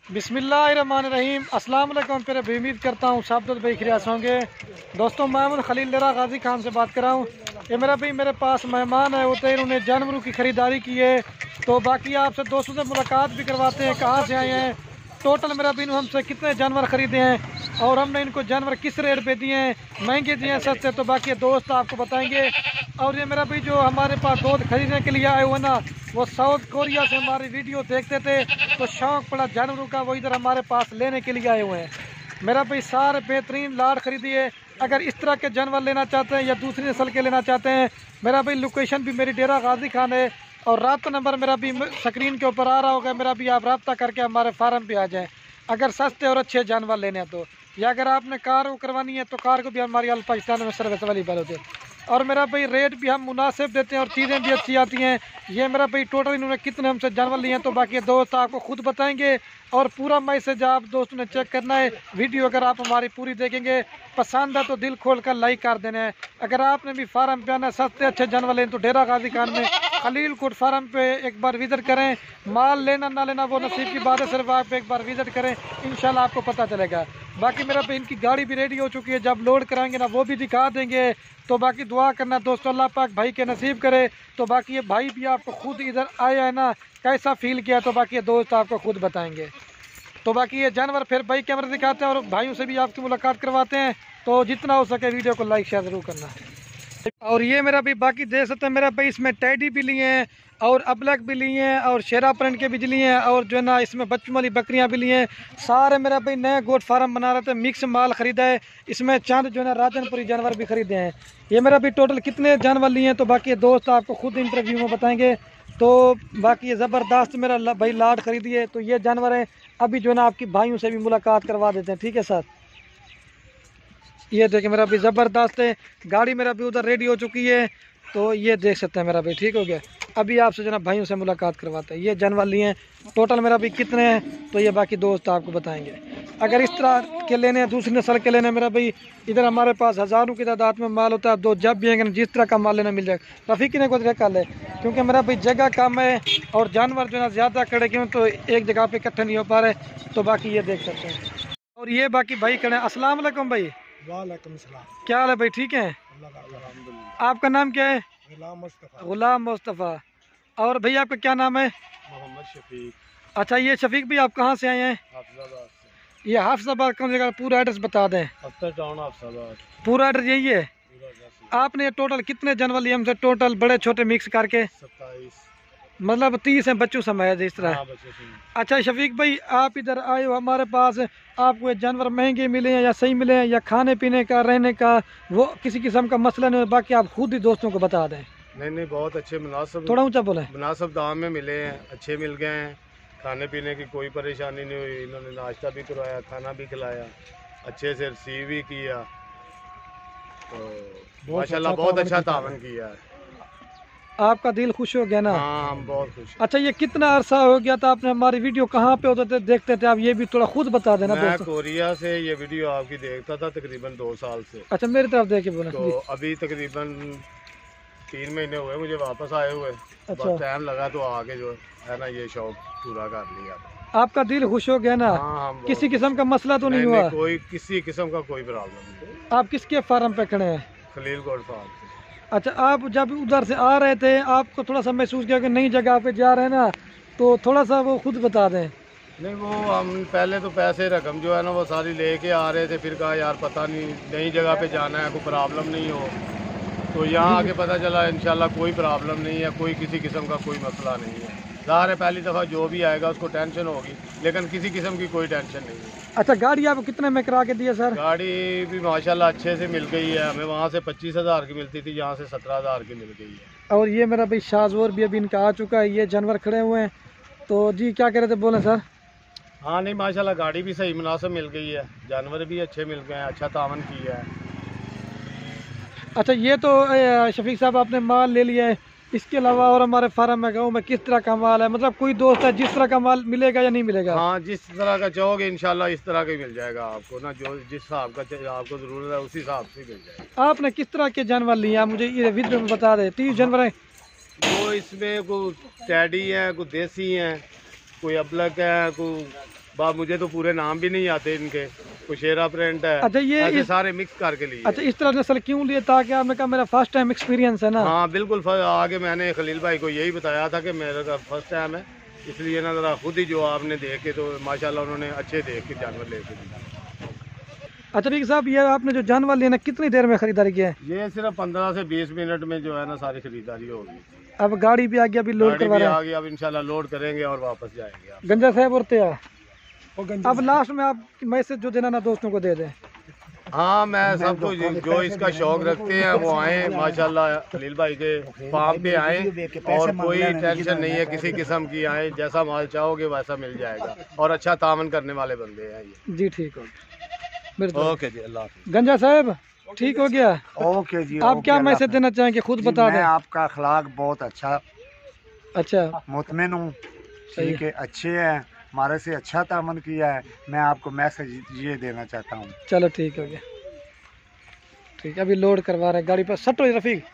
बिस्मिल्लाहिर्रहमानिर्रहीम। अस्सलाम वालेकुम। फिर भी उम्मीद करता हूँ सब भाई खिरियास होंगे। दोस्तों, महमूद खलील लरा गाजी खान से बात कर रहा हूँ। ये मेरे पास मेहमान है, होते इन्होंने जानवरों की ख़रीदारी की है, तो बाकी आपसे दोस्तों से मुलाकात भी करवाते हैं, कहाँ से आए हैं, टोटल मेरा भी हमसे कितने जानवर ख़रीदे हैं और हमने इनको जानवर किस रेट पे दिए हैं, महंगे दिए हैं, सस्ते। तो बाकी दोस्त आपको बताएंगे। और ये मेरा भी जो हमारे पास दूध खरीदने के लिए आए हुए ना, वो साउथ कोरिया से हमारी वीडियो देखते थे, तो शौक पड़ा जानवरों का, वो इधर हमारे पास लेने के लिए आए हुए हैं। मेरा भाई सारे बेहतरीन लाट खरीदिए। अगर इस तरह के जानवर लेना चाहते हैं या दूसरी नस्ल के लेना चाहते हैं, मेरा भाई लोकेशन भी मेरी डेरा गाजी खान है और राब्ता नंबर मेरा भी स्क्रीन के ऊपर आ रहा होगा। मेरा भी आप रब्ता करके हमारे फार्म पे आ जाएं अगर सस्ते और अच्छे जानवर लेने हैं तो। या अगर आपने कार को करवानी है तो कार को भी हमारी अल पाकिस्तान में सर्विस अवेलेबल होती है। और मेरा भाई रेट भी हम मुनासिब देते हैं और चीज़ें भी अच्छी आती हैं। ये मेरा भाई टोटल इन्होंने कितने हमसे जानवर लिए हैं तो बाकी दोस्त आपको खुद बताएंगे। और पूरा मैसेज आप दोस्तों ने चेक करना है। वीडियो अगर आप हमारी पूरी देखेंगे, पसंद है तो दिल खोल कर लाइक कर देना है। अगर आपने भी फार्म पे आना, सस्ते अच्छे जानवर लें तो डेरा गाजी खान में खलील कोट फार्म पे एक बार विज़िट करें। माल लेना ना लेना वो नसीब की बात है, सिर्फ आप एक बार विज़िट करें, इंशाल्लाह आपको पता चलेगा। बाकी मेरा भाई इनकी गाड़ी भी रेडी हो चुकी है, जब लोड कराएंगे ना वो भी दिखा देंगे। तो बाकी दुआ करना दोस्तों, अल्लाह पाक भाई के नसीब करे। तो बाकी ये भाई भी आपको खुद इधर आया है ना, कैसा फील किया तो बाकी ये दोस्त आपको खुद बताएंगे। तो बाकी ये जानवर फिर भाई कैमरा दिखाते हैं और भाइयों से भी आपकी मुलाकात करवाते हैं। तो जितना हो सके वीडियो को लाइक शेयर ज़रूर करना। और ये मेरा भी बाकी देख सकते हैं, मेरा भाई इसमें टैडी भी लिए हैं और अबलक भी लिए हैं और शेरा प्रिंट के भी लिए हैं और जो है ना इसमें बच्चों वाली बकरियां भी लिए हैं। सारे मेरा भाई नए गोट फार्म बना रहे थे, मिक्स माल ख़रीदा है। इसमें चंद जो है ना राजनपुरी जानवर भी ख़रीदे हैं। ये मेरा भी टोटल कितने जानवर लिए हैं तो बाकी दोस्त आपको खुद इंटरव्यू में बताएंगे। तो बाकी ये ज़बरदस्त मेरा भाई लाट ख़रीदी है। तो ये जानवर है, अभी जो है ना आपकी भाइयों से भी मुलाकात करवा देते हैं, ठीक है सर। ये देखिए मेरा भी ज़बरदस्त है, गाड़ी मेरा भी उधर रेडी हो चुकी है। तो ये देख सकते हैं मेरा भाई, ठीक हो गया। अभी आपसे जना भाइयों से मुलाकात करवाते हैं। ये जानवर लिए हैं टोटल मेरा भी कितने हैं तो ये बाकी दोस्त आपको बताएंगे। अगर इस तरह के लेने हैं, दूसरी नस्ल के लेने मेरा भाई, इधर हमारे पास हज़ारों की तादाद में माल होता है। दो जब भी आएंगे जिस तरह का माल लेना मिल जाएगा। रफ़ीकी ने कोई कल है क्योंकि मेरा भाई जगह कम है और जानवर जो है ज़्यादा खड़े क्यों तो एक जगह पे इकट्ठे नहीं हो पा रहे। तो बाकी ये देख सकते हैं। और ये बाकी भाई खड़े हैं। अस्सलाम वालेकुम भाई। वालेकुम सलाम। क्या हाल है भाई, ठीक है? आपका नाम क्या है? गुलाम मुस्तफ़ा। और भैया आपका क्या नाम है? मोहम्मद शफीक। अच्छा, ये शफीक भाई आप कहाँ से आए हैं? ये हाफिजाबाद कौन जगह, पूरा एड्रेस बता दें। टाउन हाफिजाबाद। पूरा एड्रेस यही है। आपने टोटल कितने जानवर लिए हमसे? टोटल बड़े छोटे मिक्स करके 27, मतलब 30 हैं, बच्चों समय इस तरह। अच्छा शफीक भाई, आप इधर आए हो हमारे पास, आपको ये जानवर महंगे मिले हैं या सही मिले हैं या खाने पीने का रहने का वो किसी किस्म का मसला नहीं हो, बाकी आप खुद ही दोस्तों को बता दें। नहीं बहुत अच्छे मुनासिब, थोड़ा ऊंचा बोले। मुनासिब दाम में मिले हैं, अच्छे मिल गए हैं। खाने पीने की कोई परेशानी नहीं हुई। इन्होंने नाश्ता भी करवाया, खाना भी खिलाया, अच्छे से रिसीव भी किया। तो माशाल्लाह बहुत अच्छा तावन किया है। आपका दिल खुश हो गया ना? हाँ, हम बहुत खुश हैं। अच्छा, ये कितना अरसा हो गया था आपने हमारी वीडियो कहाँ पे होते थे देखते थे, आप ये भी थोड़ा खुद बता देना। मैं कोरिया से ये वीडियो आपकी देखता था तकरीबन 2 साल से। अच्छा, मेरी तरफ देखे बोले। तो अभी तकरीबन 3 महीने हुए मुझे वापस आए हुए। अच्छा, टाइम लगा तो आगे जो है ना ये शौक पूरा कर लिया। आपका दिल खुश हो गया ना? हाँ, किसी किस्म का मसला तो नहीं हुआ? कोई किसी किस्म का कोई प्रॉब्लम नहीं। आप किसके फार्म पे खड़े हैं? खलील कोट फार्म। अच्छा, आप जब उधर से आ रहे थे आपको थोड़ा सा महसूस किया कि नई जगह पे जा रहे हैं ना, तो थोड़ा सा वो खुद बता दें। नहीं, वो हम पहले तो पैसे रकम जो है ना वो सारी लेके आ रहे थे, फिर कहा यार पता नहीं नई जगह पे जाना है, कोई प्रॉब्लम नहीं हो। तो यहाँ आके पता चला इंशाल्लाह कोई प्रॉब्लम नहीं है, कोई किसी किस्म का कोई मसला नहीं है। ज़ाहिर है पहली दफ़ा जो भी आएगा उसको टेंशन होगी, लेकिन किसी किस्म की कोई टेंशन नहीं है। अच्छा, गाड़ी आपको कितने में करा के दिए सर? गाड़ी भी माशाल्लाह अच्छे से मिल गई है हमें। वहाँ से 25,000 की मिलती थी, यहाँ से 17,000 की मिल गई है। और ये मेरा भाई शाजवर भी अभी इनका आ चुका है। ये जानवर खड़े हुए हैं। तो जी क्या कह रहे थे, बोलें सर। हाँ नहीं माशाल्लाह गाड़ी भी सही मुनासिब मिल गई है, जानवर भी अच्छे मिल गए हैं, अच्छा तावन किया है। अच्छा, ये तो शफीक साहब आपने माल ले लिया है, इसके अलावा और हमारे फार्म में गाँव में किस तरह का माल है? मतलब कोई दोस्त है जिस तरह का माल मिलेगा या नहीं मिलेगा? हाँ, जिस तरह का चाहोगे इंशाल्लाह इस तरह का ही मिल जाएगा आपको ना, जो जिस हिसाब का आपको ज़रूरत है उसी हिसाब से मिल जाएगा। आपने किस तरह के जानवर लिए आप मुझे ये वीडियो में बता दें। 30 जानवर हैं। वो इसमें कोई टैडी है, कोई देसी है, कोई अबलक है, कोई मुझे तो पूरे नाम भी नहीं आते इनके, कुशेरा प्रिंट है। अच्छा, ये ऐसे सारे मिक्स करके लिए। अच्छा, इस तरह नस्ल क्यों लिए? ताकि आपने कहा मेरा फर्स्ट टाइम एक्सपीरियंस है ना। हाँ बिल्कुल, आगे मैंने खलील भाई को यही बताया था कि मेरा फर्स्ट टाइम है, इसलिए ना ज़रा खुद ही जो आपने देखे तो माशाल्लाह उन्होंने अच्छे देख के जानवर लेके दिए। अच्छा रफीक साहब, ये आपने जो जानवर लिए ना कितनी देर में खरीदारी किया है? ये सिर्फ 15 से 20 मिनट में जो है ना सारी खरीदारी होगी। अब गाड़ी भी आ गई, अभी लोड करवा रहे हैं। आ गई, अब इंशाल्लाह लोड करेंगे और वापस जाएंगे। गंजा साहब और तैयार। अब लास्ट में आप मैसेज जो देना ना दोस्तों को दे दें। हाँ, मैं सबको जो इसका शौक रखते हैं वो आए, माशाल्लाह खलील भाई के फार्म पे आए, और कोई टेंशन नहीं है किसी किस्म की। आए, जैसा माल चाहोगे वैसा मिल जाएगा, और अच्छा तामन करने वाले बंदे हैं ये। जी ठीक हो गया, ओके जी, अल्लाह हाफिज़। गंजा साहब ठीक हो गया? ओके जी। आप क्या मैसेज देना चाहेंगे, खुद बता दें। आपका अखलाक बहुत अच्छा, मुतमिन हूँ, ठीक है, अच्छे हैं, हमारे से अच्छा तामन किया है। मैं आपको मैसेज ये देना चाहता हूँ। चलो ठीक हो गया, ठीक है, अभी लोड करवा रहे हैं गाड़ी पर। सटो रफीक।